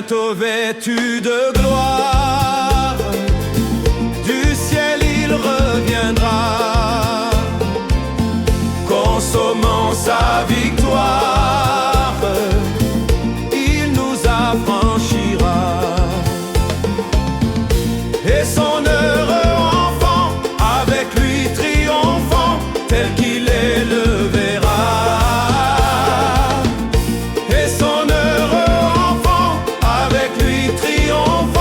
bientôt vêtu de gloire, du ciel il reviendra, consommant sa victoire, il nous affranchira. Et son heureux enfant, avec lui triomphant, tel qu'il est le verra. Et son heureux enfant, avec lui triomphant,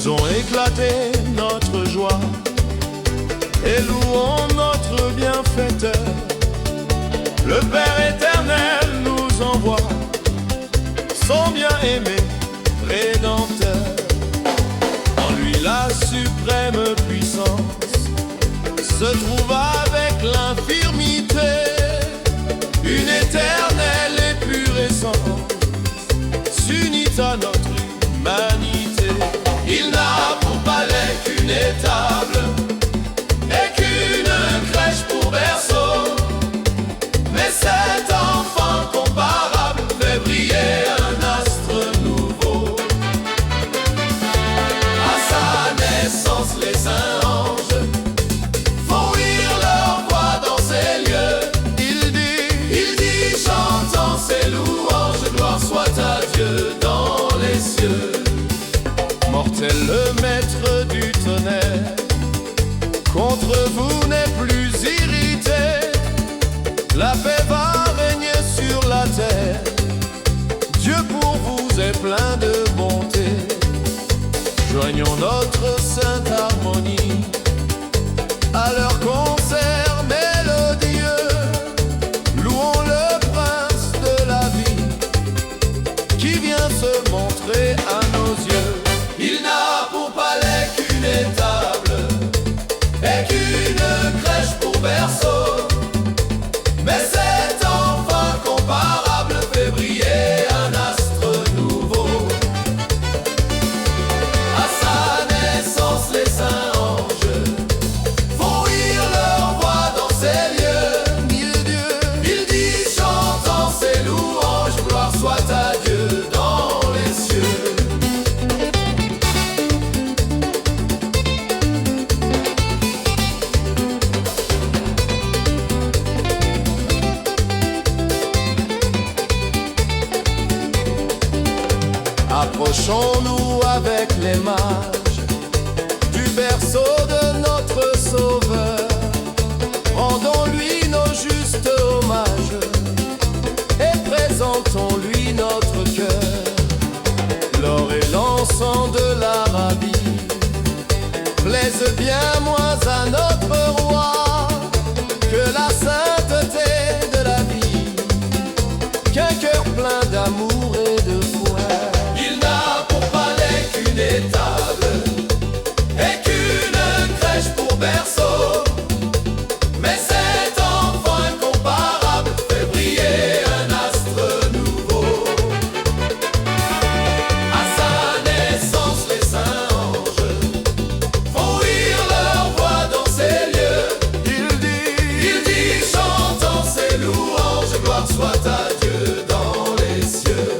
Faisons éclater notre joie et louons notre bienfaiteur. Le Père éternel nous envoie son bien-aimé Rédempteur. En lui la suprême puissance se trouve avec l'infirmité, une éternelle et pure essence s'unit à notre humanité. Il n'a pour palais qu'une étable et qu'une crèche pour berceau, mais cet enfant comparable fait briller un astre nouveau. À sa naissance, les saints anges font ouïr leur voix dans ces lieux. Il dit, chantant ses louanges, gloire soit à Dieu dans les cieux. Mortel, le maître du tonnerre, contre vous n'est plus irrité. La paix va régner sur la terre. Dieu pour vous est plein de bonté. Joignons notre sainte harmonie à leur concert mélodieux. Louons le prince de la vie qui vient se montrer à nos yeux. Il n'a pour palais qu'une étable et qu'une crèche pour berceau, mais cet enfant comparable fait briller un astre nouveau. À sa naissance, les saints anges font ouïr leur voix dans ces lieux. Il dit, chantant ses louanges, gloire soit à Dieu dans les cieux. Approchons-nous avec les mages du berceau de notre Sauveur. Rendons-lui nos justes hommages et présentons-lui notre cœur. L'or et l'encens de l'Arabie plaisent bien moins à notre roi que la sainteté de la vie, qu'un cœur plein d'amour et de foi. Il n'a pour palais qu'une étable et qu'une crèche pour berceau, mais cet enfant incomparable fait briller un astre nouveau. À sa naissance, les saints anges font ouïr leur voix dans ces lieux. Il dit, chantant ses louanges, gloire soit à Dieu dans les cieux.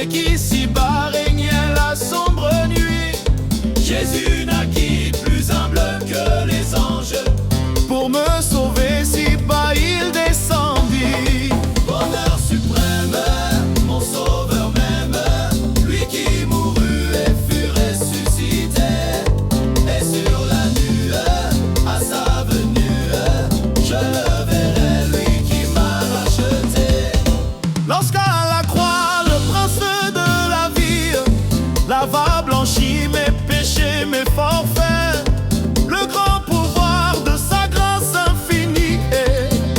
et qu'ici-bas régnait la sombre nuit. Jésus naquit plus humble que les anges. Pour me sauver si bas il descendit. Bonheur suprême, mon sauveur même, lui qui mourut et fut ressuscité. Et sur la nue, à sa venue, je le verrai, lui qui m'a racheté. Lorsqu'à la croix le prince de la vie lava blanchi mes péchés, mes forfaits, le grand pouvoir de sa grâce infinie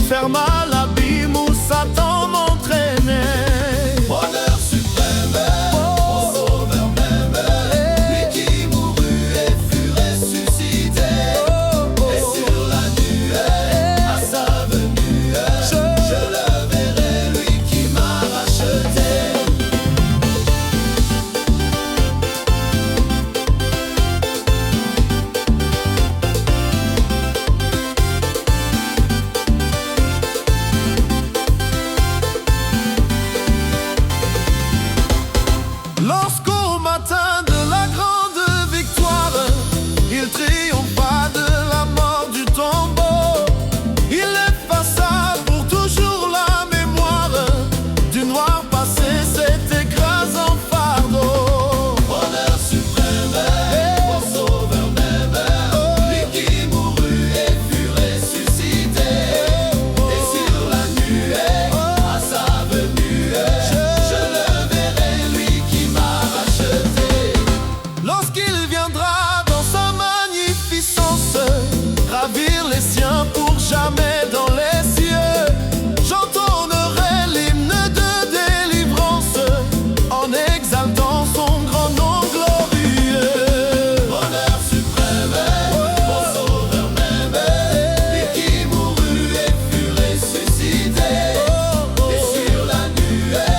ferma l'abîme où Satan m'entraînait. Bonheur suprême, mon sauveur même, lui qui mourut et fut ressuscité. Et sur la nuée, à sa venue, je le verrai, lui qui m'a racheté. Lorsqu'au matin de la grande victoire, il triompha de la mort du tombeau, il effaça pour toujours la mémoire du noir passé, cet écrasant fardeau. Bonheur suprême, mon sauveur même, lui qui mourut et fut ressuscité. Et sur la nuée, à sa venue, je le verrai, lui qui m'a racheté. Lorsqu'il viendra dans sa magnificence, ravir les siens pour jamais dans les cieux, j'entonnerai l'hymne de délivrance en exaltant son grand nom glorieux. Bonheur suprême, mon sauveur même, lui qui mourut et fut ressuscité. Et sur la nuée,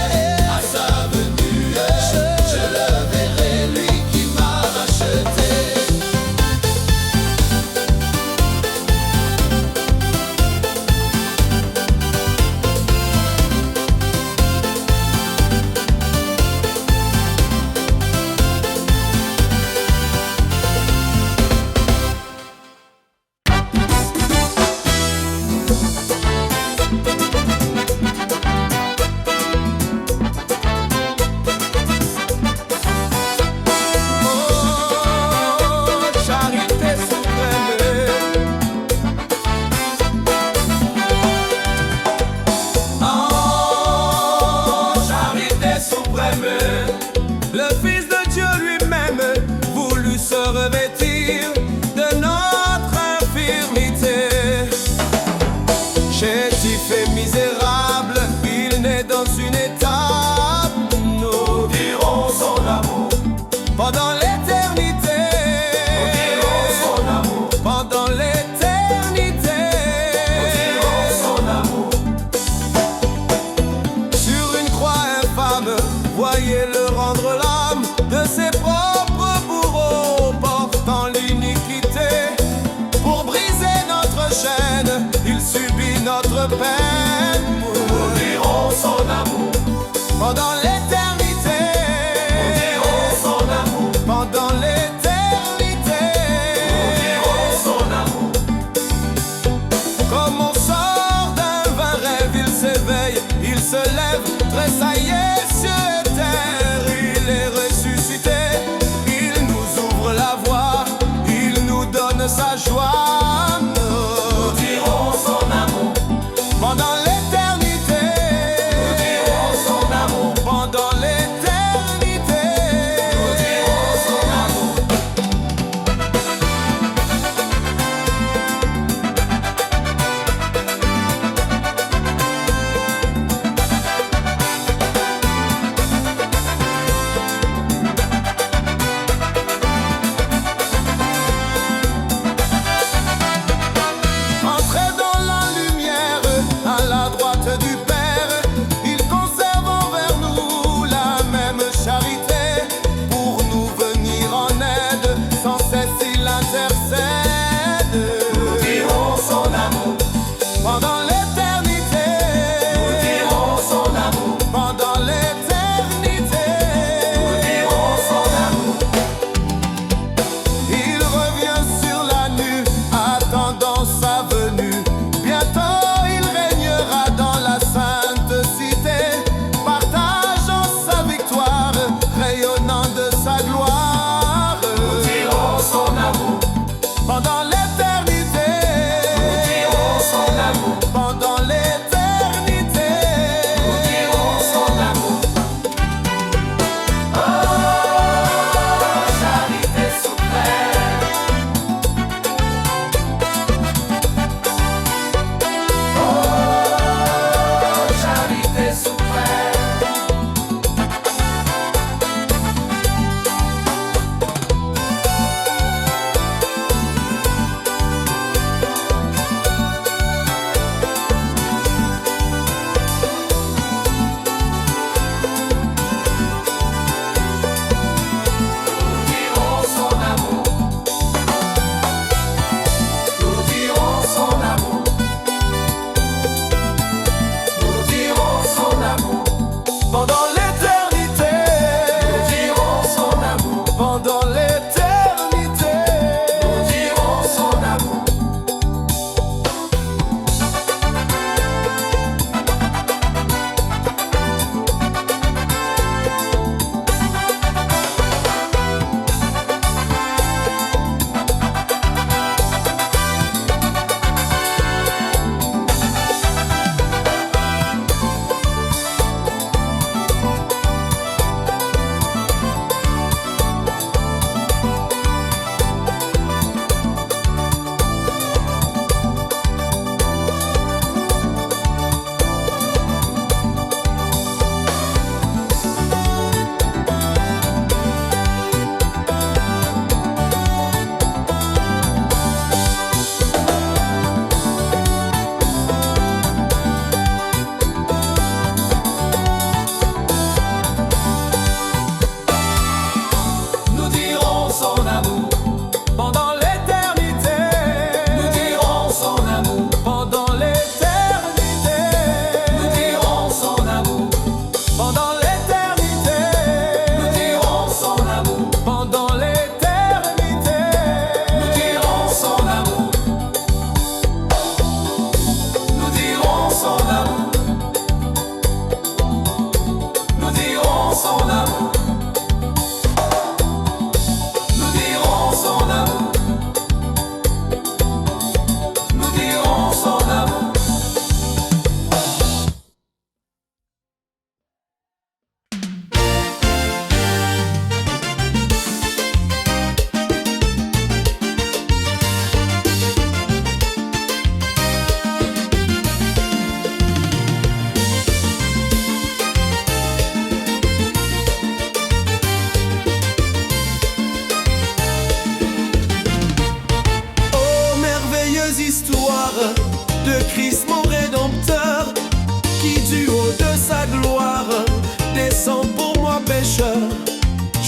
à sa venue, je le verrai, lui qui m'a racheté. Charité suprême, Oh, charité suprême, le Fils de Dieu lui-même voulut se revêtir de notre infirmité. Chétif et misérable, il naît dans une étape, nous dirons son amour, pendant l'éternité. dirons son amour, Pendant l'éternité, dirons son amour. sur une croix infâme, voyez-le rendre l'âme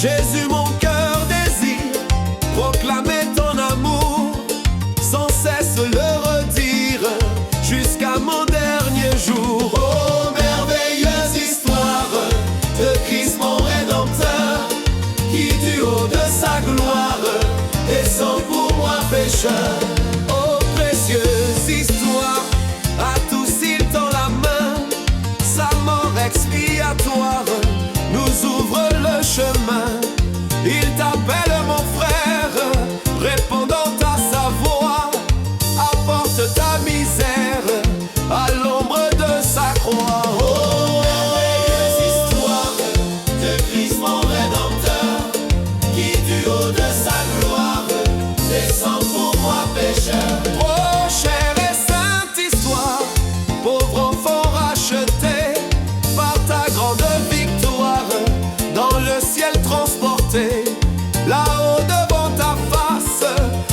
Jésus, mon cœur désire proclamer ton amour, sans cesse le redire, jusqu'à mon dernier jour. Oh, merveilleuse histoire de Christ mon Rédempteur, qui du haut de sa gloire descend pour moi pécheur. Oh, précieuse histoire, à tous il tend la main, sa mort expiatoire nous ouvre le chemin. Il t'appelle mon frère, répondant à sa voix, apporte ta misère à l'ombre de sa croix. Oh, merveilleuse histoire de Christ mon Rédempteur, qui du haut de sa gloire descend pour moi pécheur. Oh, chère et sainte histoire, pauvre enfant racheté par ta grande victoire, dans le ciel transporté, là-haut devant ta face,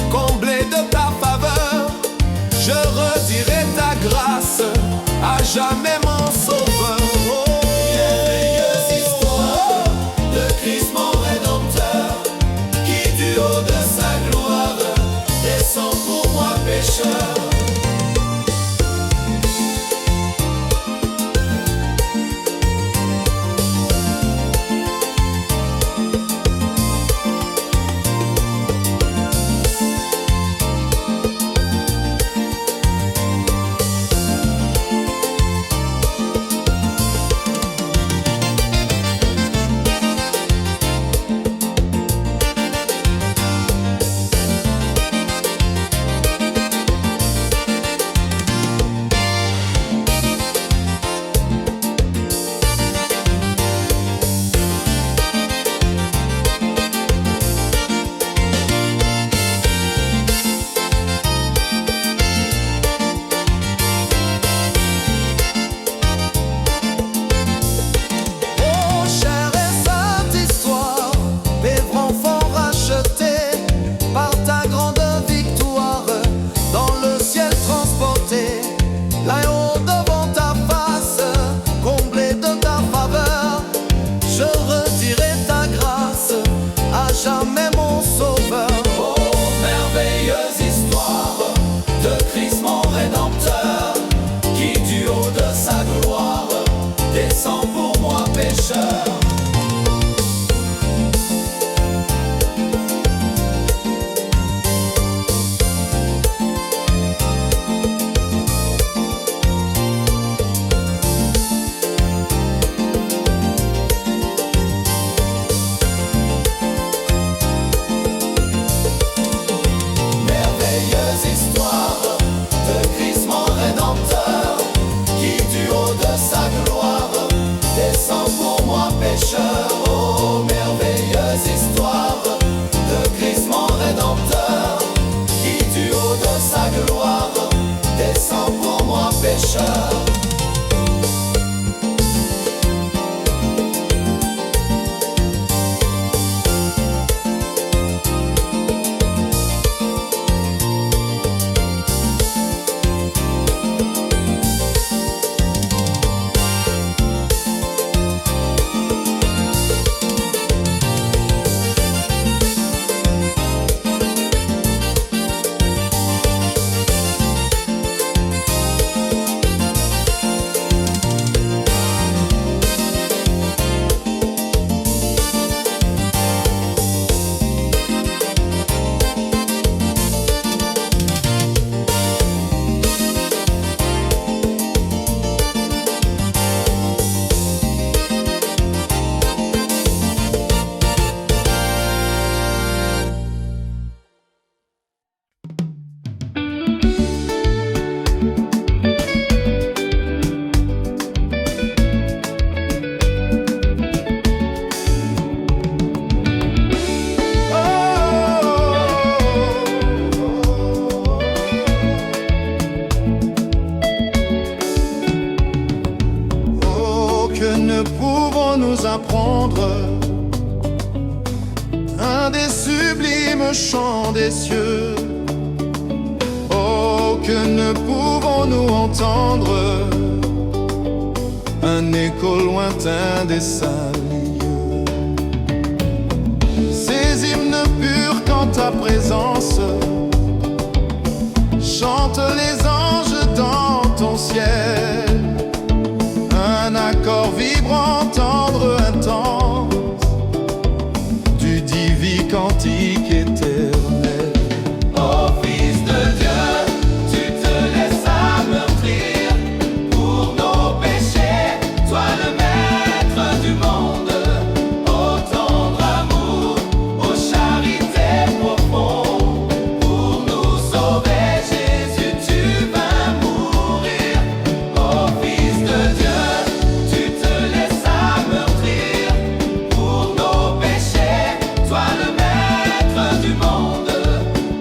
comblé de ta faveur, je redirai ta grâce, à jamais mon sauveur. Oh, merveilleuse histoire de Christ mon Rédempteur, qui du haut de sa gloire descend pour moi pécheur. Jamais mon sauveur. Oh, merveilleuse histoire de Christ mon Rédempteur, qui du haut de sa gloire descend pour moi pécheur. Oh, merveilleuse histoire de Christ mon Rédempteur, qui du haut de sa gloire descend pour moi pécheur. nous apprendre un des sublimes chants des cieux. Oh, que ne pouvons-nous entendre un écho lointain des salles lieux. cantique éternel. Ô Fils de Dieu, tu te laisses ameurtrir pour nos péchés, toi le maître du monde. Ô tendre amour, ô charité profonde, pour nous sauver, Jésus, tu vas mourir. Ô Fils de Dieu, tu te laisses ameurtrir pour nos péchés, toi le maître du monde.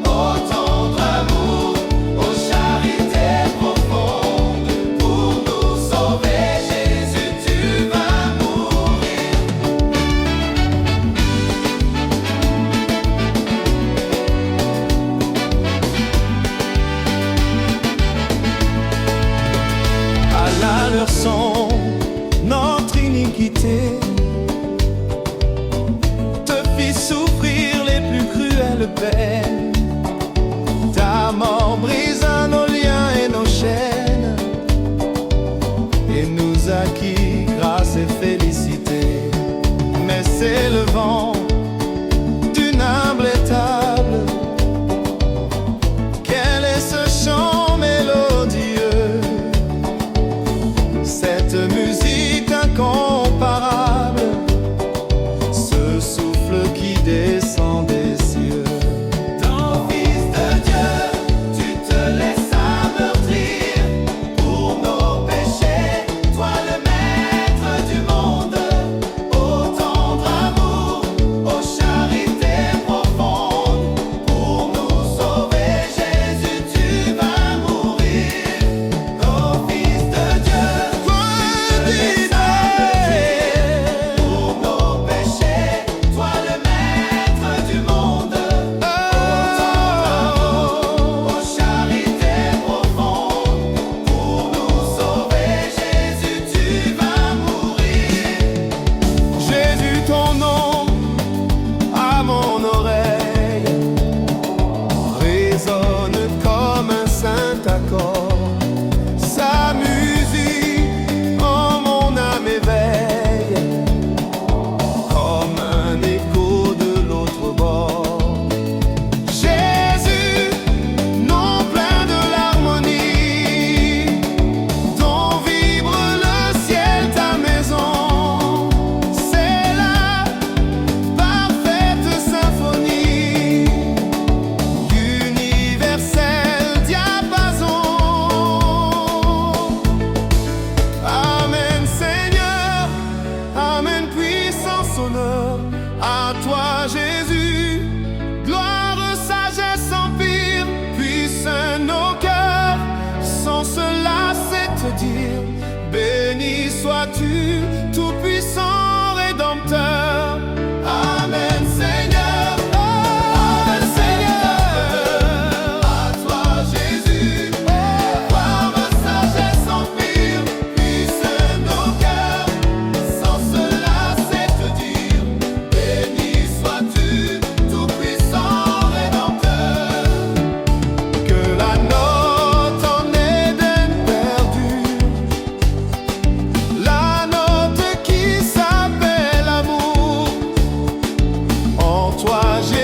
Ô tendre amour, ô charité profonde, pour nous sauver, Jésus, tu vas mourir. À la leur son, notre iniquité te fit souffrir les plus cruelles peines. Ta mort brisa nos liens et nos chaînes et nous acquis grâce et félicité. Mais c'est le vent d'une humble étable. Quel est ce chant mélodieux, cette musique incomparable, ce souffle qui descend des cieux. Ô Fils de Dieu, tu te laisses ameurtrir pour nos péchés, toi le maître du monde. Ô tendre amour, ô charité profonde, pour nous sauver, Jésus, tu vas mourir. Ô Fils de Dieu, tu te laisses ameurtrir pour nos péchés, toi le maître du monde. Ô charité profonde, pour nous sauver, Jésus, tu vas mourir. Jésus, ton nom à mon oreille résonne comme un saint accord. Sa musique en mon âme éveille comme un écho de l'autre bord. Jésus, nom plein de l'harmonie, dont vibre le ciel, ta maison. C'est la parfaite symphonie d'universel diapason. Amen Seigneur, Amen puissance, honneur à toi Jésus. Gloire, sagesse, empire, puissent nos cœurs, sans se lasser te dire, béni sois-tu, tout-puissant Rédempteur. Amen Seigneur, Amen Seigneur, à toi Jésus. Gloire, sagesse, empire, puissent nos cœurs, sans se lasser te dire, béni sois-tu, tout-puissant Rédempteur. Que la note en Éden perdue, la note qui s'appelle amour, en toi j'ai